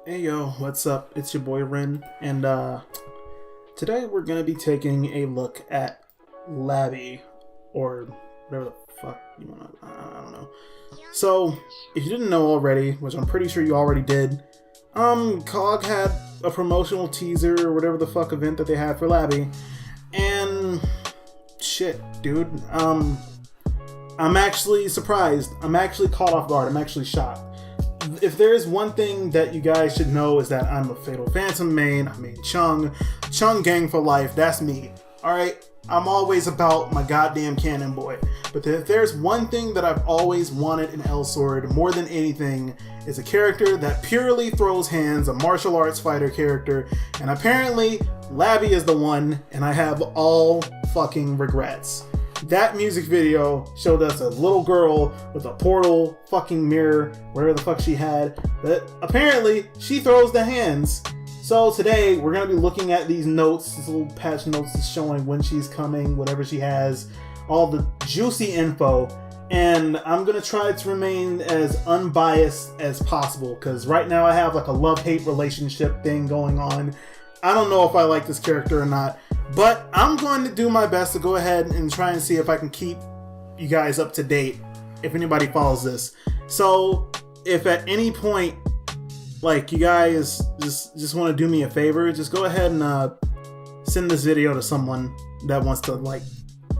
Hey yo, what's up? It's your boy Ren, and today we're gonna be taking a look at Laby, or whatever the fuck you wanna, I don't know. So, if you didn't know already, which I'm pretty sure you already did, COG had a promotional teaser or whatever the fuck event that they had for Laby, and shit, dude, I'm actually surprised. I'm actually caught off guard. I'm actually shocked. If there's one thing that you guys should know is that I'm a Fatal Phantom main. I mean, Chung gang for life. That's me. Alright? I'm always about my goddamn cannon boy. But if there's one thing that I've always wanted in Elsword more than anything, is a character that purely throws hands, a martial arts fighter character. And apparently, Laby is the one, and I have all fucking regrets. That music video showed us a little girl with a portal fucking mirror, whatever the fuck she had, but apparently she throws the hands. So today we're going to be looking at these notes, these little patch notes is showing when she's coming, whatever she has, all the juicy info, and I'm going to try to remain as unbiased as possible, because right now I have like a love-hate relationship thing going on. I don't know if I like this character or not. But I'm going to do my best to go ahead and try and see if I can keep you guys up to date, if anybody follows this. So, if at any point, like, you guys just want to do me a favor, just go ahead and send this video to someone that wants to, like,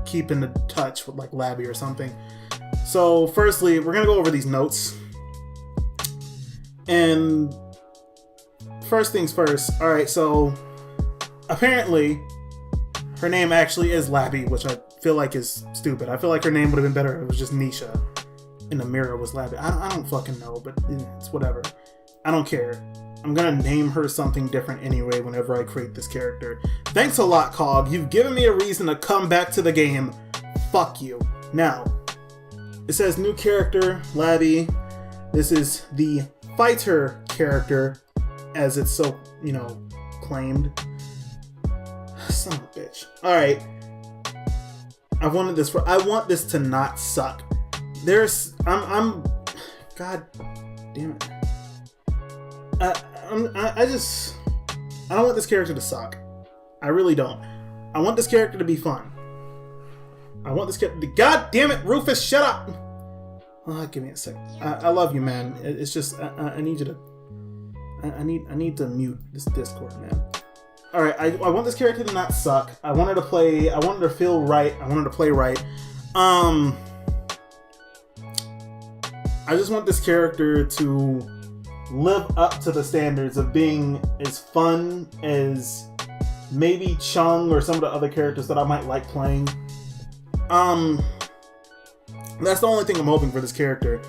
keep in touch with, like, Laby or something. So, firstly, we're going to go over these notes. And first things first. Alright, so apparently her name actually is Laby, which I feel like is stupid. I feel like her name would have been better if it was just Nisha. In the mirror was Laby. I don't fucking know, but it's whatever. I don't care. I'm gonna name her something different anyway whenever I create this character. Thanks a lot, COG. You've given me a reason to come back to the game. Fuck you. Now, it says new character, Laby. This is the fighter character, as it's so, claimed. Son of a bitch. Alright. I want this to not suck. I'm God damn it. I don't want this character to suck. I really don't. I want this character to be fun. I want this character to, God damn it, Rufus, shut up! Oh, give me a sec. I love you, man. It's just, I need you to, I need to mute this Discord, man. Alright, I want this character to not suck. I want her to feel right. I want her to play right. I just want this character to live up to the standards of being as fun as maybe Chung or some of the other characters that I might like playing. That's the only thing I'm hoping for this character.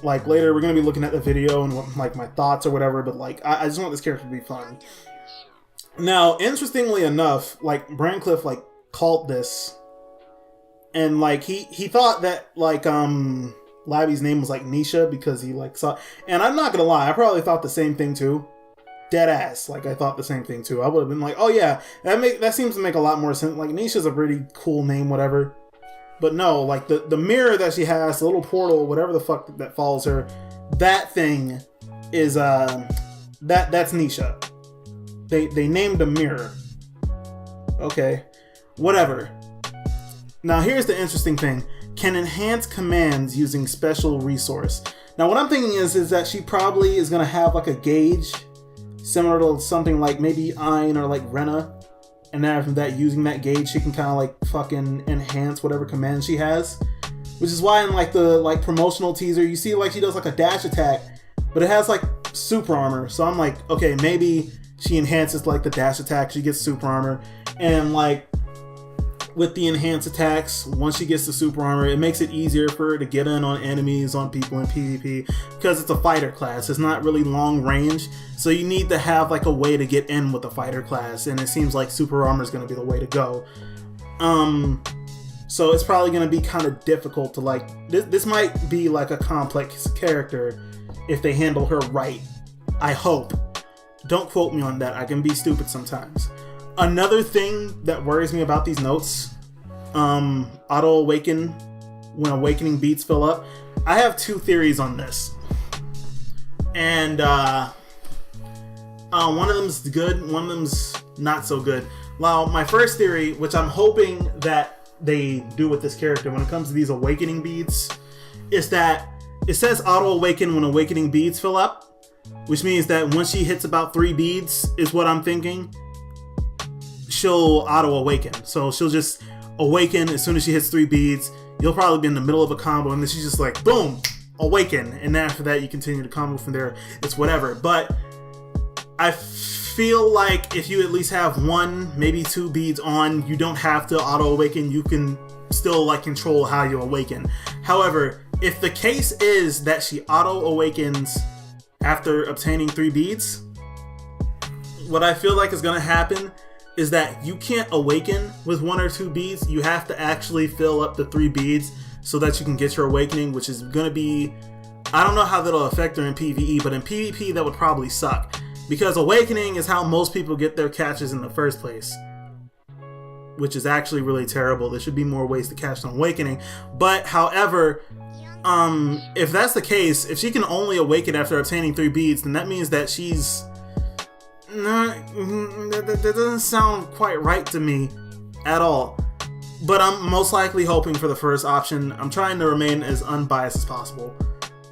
Like, later we're gonna be looking at the video and what, like, my thoughts or whatever, but like, I just want this character to be fun. Now, interestingly enough, like, Brancliff, like, called this, and, like, he thought that, like, Laby's name was, like, Nisha, because he, like, saw, and I'm not gonna lie, I probably thought the same thing, too. Dead ass, like, I thought the same thing, too. I would have been like, oh, yeah, that seems to make a lot more sense, like, Nisha's a pretty cool name, whatever, but no, like, the mirror that she has, the little portal, whatever the fuck that follows her, that thing is, that's Nisha. They named a mirror. Okay. Whatever. Now here's the interesting thing. Can enhance commands using special resource. Now what I'm thinking is that she probably is going to have like a gauge similar to something like maybe Ein or like Rena. And then after that, using that gauge, she can kind of like fucking enhance whatever command she has. Which is why in like the like promotional teaser, you see like she does like a dash attack, but it has like super armor. So I'm like, okay, maybe she enhances like the dash attack, she gets super armor, and like with the enhanced attacks, once she gets the super armor, it makes it easier for her to get in on enemies, on people in PvP, because it's a fighter class. It's not really long range, so you need to have like a way to get in with the fighter class, and it seems like super armor is going to be the way to go. So it's probably going to be kind of difficult to like, this might be like a complex character if they handle her right. I hope. Don't quote me on that. I can be stupid sometimes. Another thing that worries me about these notes, auto awaken when awakening beats fill up. I have two theories on this. And One of them's good, one of them's not so good. Now, my first theory, which I'm hoping that they do with this character when it comes to these awakening beads, is that it says auto awaken when awakening beads fill up, which means that once she hits about 3 beads, is what I'm thinking, she'll auto awaken. So she'll just awaken as soon as she hits 3 beads. You'll probably be in the middle of a combo, and then she's just like, boom, awaken. And then after that, you continue to combo from there. It's whatever. But I feel like if you at least have 1, maybe 2 beads on, you don't have to auto awaken. You can still like control how you awaken. However, if the case is that she auto awakens after obtaining 3 beads, what I feel like is going to happen is that you can't awaken with 1 or 2 beads. You have to actually fill up the 3 beads so that you can get your awakening, which is going to be, I don't know how that'll affect her in PvE, but in PvP that would probably suck. Because awakening is how most people get their catches in the first place, which is actually really terrible. There should be more ways to catch an awakening. But however, if that's the case, if she can only awaken after obtaining 3 beads, then that means that she's that doesn't sound quite right to me at all. But I'm most likely hoping for the first option. I'm trying to remain as unbiased as possible,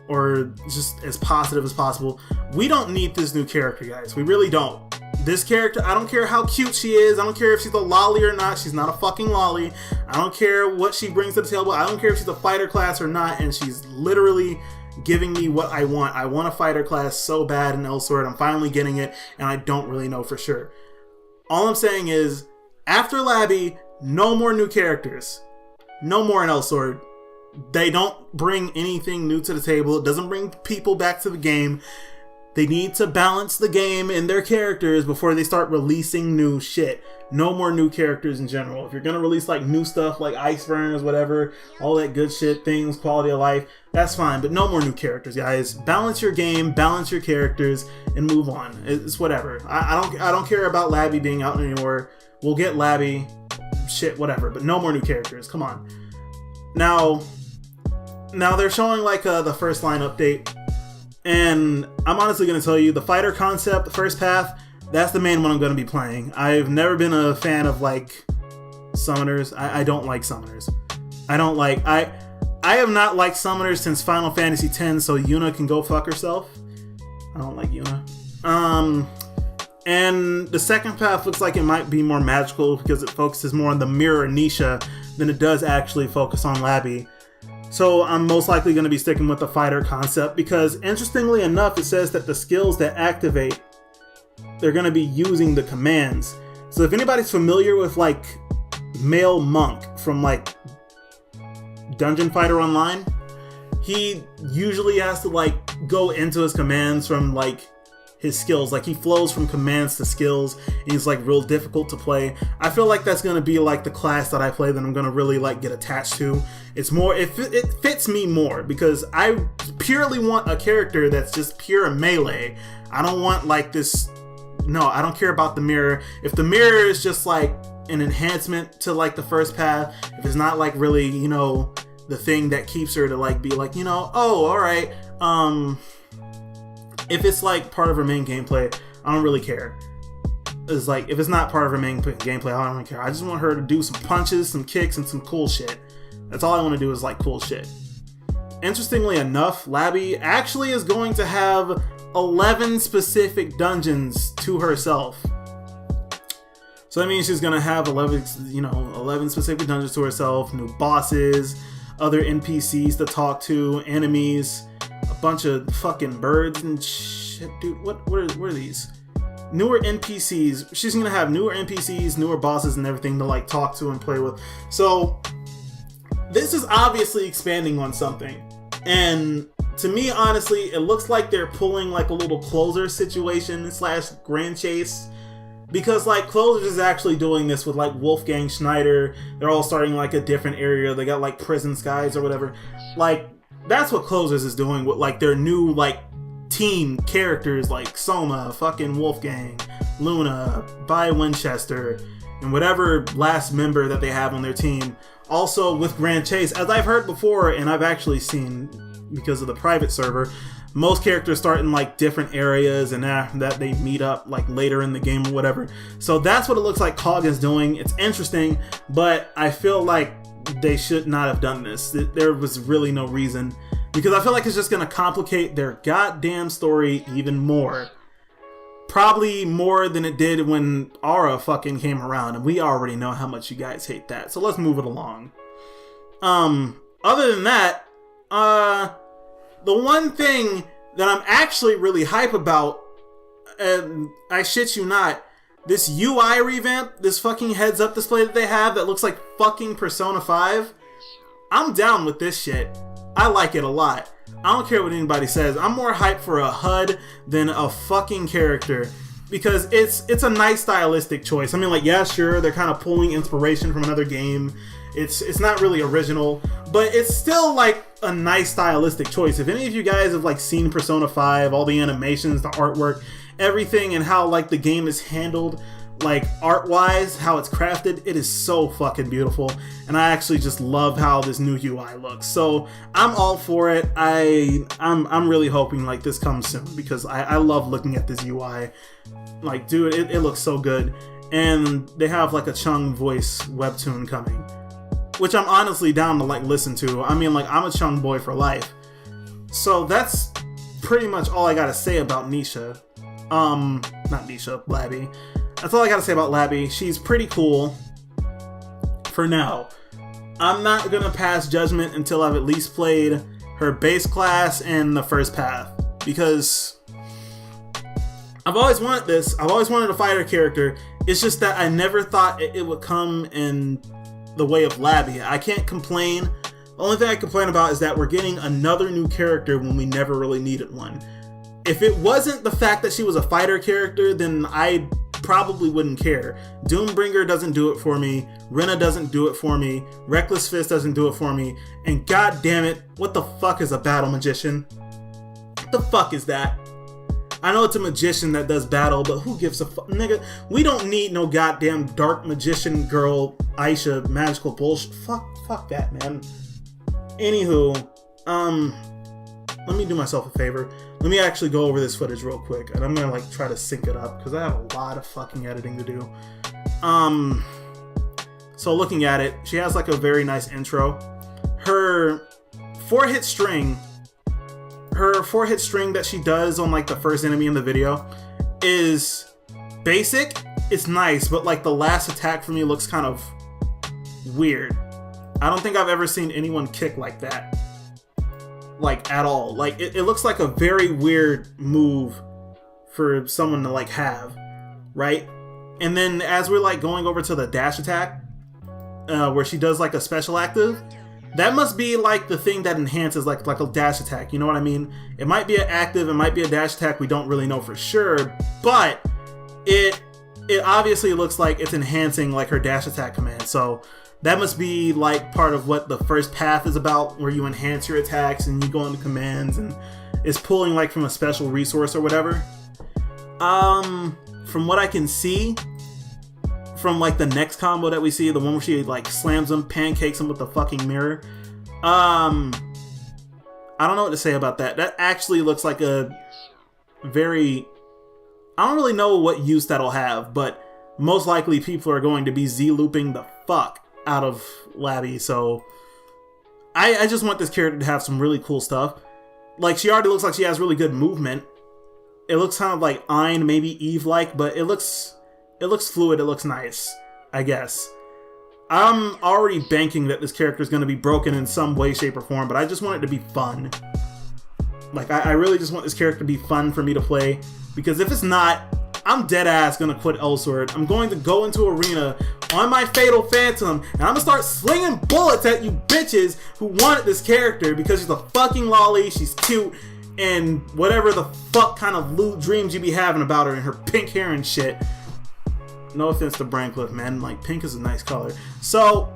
or just as positive as possible. We don't need this new character, guys. We really don't. This character, I don't care how cute she is. I don't care if she's a lolly or not. She's not a fucking lolly. I don't care what she brings to the table. I don't care if she's a fighter class or not. And she's literally giving me what I want. I want a fighter class so bad in Elsword. I'm finally getting it, and I don't really know for sure. All I'm saying is, after Laby, no more new characters. No more in Elsword. They don't bring anything new to the table. It doesn't bring people back to the game. They need to balance the game and their characters before they start releasing new shit. No more new characters in general. If you're going to release like new stuff like ice burners, whatever, all that good shit, things, quality of life, that's fine. But no more new characters, guys. Balance your game, balance your characters, and move on. It's whatever. I don't care about Laby being out anymore. We'll get Laby, shit, whatever. But no more new characters. Come on. Now they're showing like the first line update. And I'm honestly going to tell you, the fighter concept, the first path, that's the main one I'm going to be playing. I've never been a fan of like summoners. I don't like summoners. I have not liked summoners since Final Fantasy X, so Yuna can go fuck herself. I don't like Yuna. And the second path looks like it might be more magical because it focuses more on the mirror Nisha than it does actually focus on Laby. So I'm most likely going to be sticking with the fighter concept because, interestingly enough, it says that the skills that activate, they're going to be using the commands. So if anybody's familiar with like Male Monk from like Dungeon Fighter Online, he usually has to like go into his commands from like his skills. Like he flows from commands to skills, and he's like real difficult to play. I feel like that's going to be like the class that I play that I'm going to really like get attached to. It's more, it fits me more because I purely want a character that's just pure melee. I don't want like this, no, I don't care about the mirror. If the mirror is just like an enhancement to like the first path, if it's not like really, you know, the thing that keeps her to like be like, you know, oh, all right, if it's like part of her main gameplay, I don't really care. It's like, if it's not part of her main gameplay, I don't care. I just want her to do some punches, some kicks, and some cool shit. That's all I want to do is like cool shit. Interestingly enough, Laby actually is going to have 11 specific dungeons to herself. So that means she's going to have 11 specific dungeons to herself, new bosses, other NPCs to talk to, enemies, a bunch of fucking birds and shit. Dude, what are these? Newer NPCs. She's going to have newer NPCs, newer bosses, and everything to like talk to and play with. So this is obviously expanding on something. And to me, honestly, it looks like they're pulling like a little closer situation / grand chase. Because like Closers is actually doing this with like Wolfgang Schneider. They're all starting like a different area. They got like Prison Skies or whatever. Like that's what Closers is doing with like their new like team characters like Soma, fucking Wolfgang, Luna, Bai Winchester, and whatever last member that they have on their team. Also with Grand Chase, as I've heard before and I've actually seen because of the private server, most characters start in like different areas, and after that they meet up like later in the game or whatever. So that's what it looks like Cog is doing. It's interesting, but I feel like they should not have done this. There was really no reason, because I feel like it's just going to complicate their goddamn story even more. Probably more than it did when Aura fucking came around, and we already know how much you guys hate that. So let's move it along. Other than that, the one thing that I'm actually really hype about, and I shit you not, this UI revamp, this fucking heads up display that they have that looks like fucking Persona 5, I'm down with this shit. I like it a lot. I don't care what anybody says. I'm more hyped for a HUD than a fucking character, because it's a nice stylistic choice. I mean, like, yeah, sure, they're kind of pulling inspiration from another game. It's not really original, but it's still like a nice stylistic choice. If any of you guys have like seen Persona 5, all the animations, the artwork, everything, and how like the game is handled, like art-wise, how it's crafted, it is so fucking beautiful, and I actually just love how this new UI looks. So I'm all for it. I'm really hoping like this comes soon, because I love looking at this UI. Like, dude, it looks so good, and they have like a Chung voice webtoon coming, which I'm honestly down to like listen to. I mean, like, I'm a Chung boy for life. So that's pretty much all I gotta say about Nisha. Not Nisha, Laby. That's all I gotta say about Laby. She's pretty cool for now. I'm not gonna pass judgment until I've at least played her base class and the first path, because I've always wanted this. I've always wanted a fighter character. It's just that I never thought it would come in the way of Laby. I can't complain. The only thing I complain about is that we're getting another new character when we never really needed one. If it wasn't the fact that she was a fighter character, then I probably wouldn't care. Doombringer doesn't do it for me. Rena doesn't do it for me. Reckless Fist doesn't do it for me. And god damn it, what the fuck is a battle magician? What the fuck is that? I know it's a magician that does battle, but who gives a fuck? Nigga, we don't need no goddamn dark magician girl Aisha magical bullshit. Fuck that, man. Anywho, let me do myself a favor. Let me actually go over this footage real quick, and I'm gonna like try to sync it up, because I have a lot of fucking editing to do. So looking at it, she has like a very nice intro. Her 4-hit string that she does on like the first enemy in the video is basic. It's nice, but like the last attack for me looks kind of weird. I don't think I've ever seen anyone kick like that, like at all. Like it looks like a very weird move for someone to like have, right? And then as we're like going over to the dash attack, where she does like a special active, that must be like the thing that enhances like a dash attack, you know what I mean? It might be an active, it might be a dash attack, we don't really know for sure, but it obviously looks like it's enhancing like her dash attack command. So that must be like part of what the first path is about, where you enhance your attacks and you go into commands, and it's pulling like from a special resource or whatever. From what I can see, from like the next combo that we see, the one where she like slams him, pancakes him with the fucking mirror. I don't know what to say about that. That actually looks like a very... I don't really know what use that'll have, but most likely people are going to be Z-looping the fuck out of Laby, so I just want this character to have some really cool stuff. Like, she already looks like she has really good movement. It looks kind of like Ein, maybe Eve-like, but it looks fluid, it looks nice, I guess. I'm already banking that this character is going to be broken in some way, shape, or form, but I just want it to be fun. Like, I really just want this character to be fun for me to play, because if it's not, I'm dead ass going to quit Elsword. I'm going to go into Arena on my Fatal Phantom, and I'm going to start slinging bullets at you bitches who wanted this character because she's a fucking lolly, she's cute, and whatever the fuck kind of lewd dreams you be having about her and her pink hair and shit. No offense to Brancliff, man. Like, pink is a nice color. So,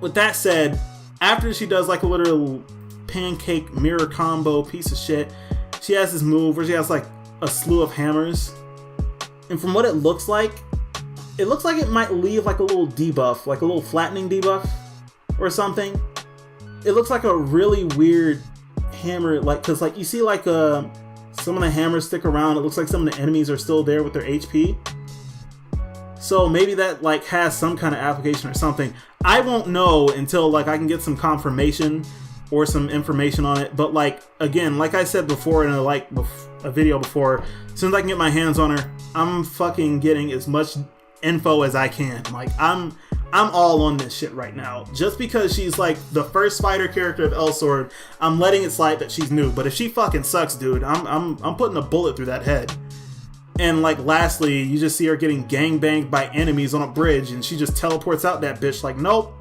with that said, after she does like a literal pancake mirror combo piece of shit, she has this move where she has like a slew of hammers. And from what it looks like it might leave like a little debuff, like a little flattening debuff or something. It looks like a really weird hammer, like, because like you see like some of the hammers stick around. It looks like some of the enemies are still there with their HP. So maybe that like has some kind of application or something. I won't know until like I can get some confirmation or some information on it. But like, again, like I said before in a video before, as soon as I can get my hands on her, I'm fucking getting as much info as I can. Like I'm all on this shit right now. Just because she's like the first fighter character of Elsword, I'm letting it slide that she's new. But if she fucking sucks, dude, I'm putting a bullet through that head. And like lastly, you just see her getting gangbanged by enemies on a bridge, and she just teleports out that bitch like, nope,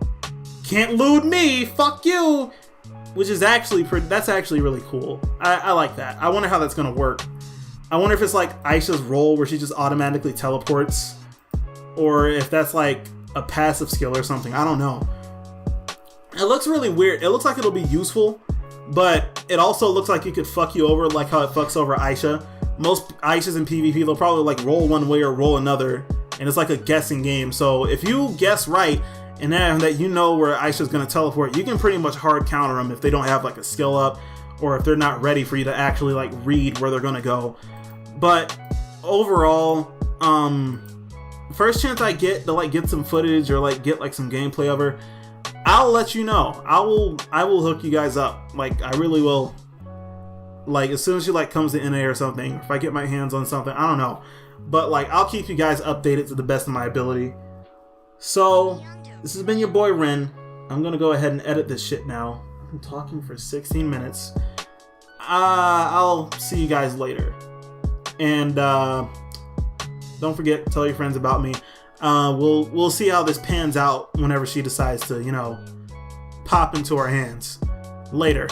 can't elude me, fuck you. Which is actually that's actually really cool. I like that. I wonder how that's gonna work. I wonder if it's like Aisha's role where she just automatically teleports, or if that's like a passive skill or something. I don't know. It looks really weird. It looks like it'll be useful, but it also looks like it could fuck you over like how it fucks over Aisha. Most Aishas in PvP, they'll probably like roll one way or roll another, and it's like a guessing game. So if you guess right, and then that you know where Aisha's gonna teleport, you can pretty much hard counter them if they don't have like a skill up, or if they're not ready for you to actually like read where they're gonna go. But overall, first chance I get to like get some footage or like get like some gameplay of her, I'll let you know. I will hook you guys up. Like I really will. Like as soon as she like comes to NA or something, if I get my hands on something, I don't know. But like I'll keep you guys updated to the best of my ability. So this has been your boy Ren. I'm gonna go ahead and edit this shit now. I've been talking for 16 minutes. I'll see you guys later. And don't forget, tell your friends about me. We'll see how this pans out whenever she decides to, you know, pop into our hands. Later.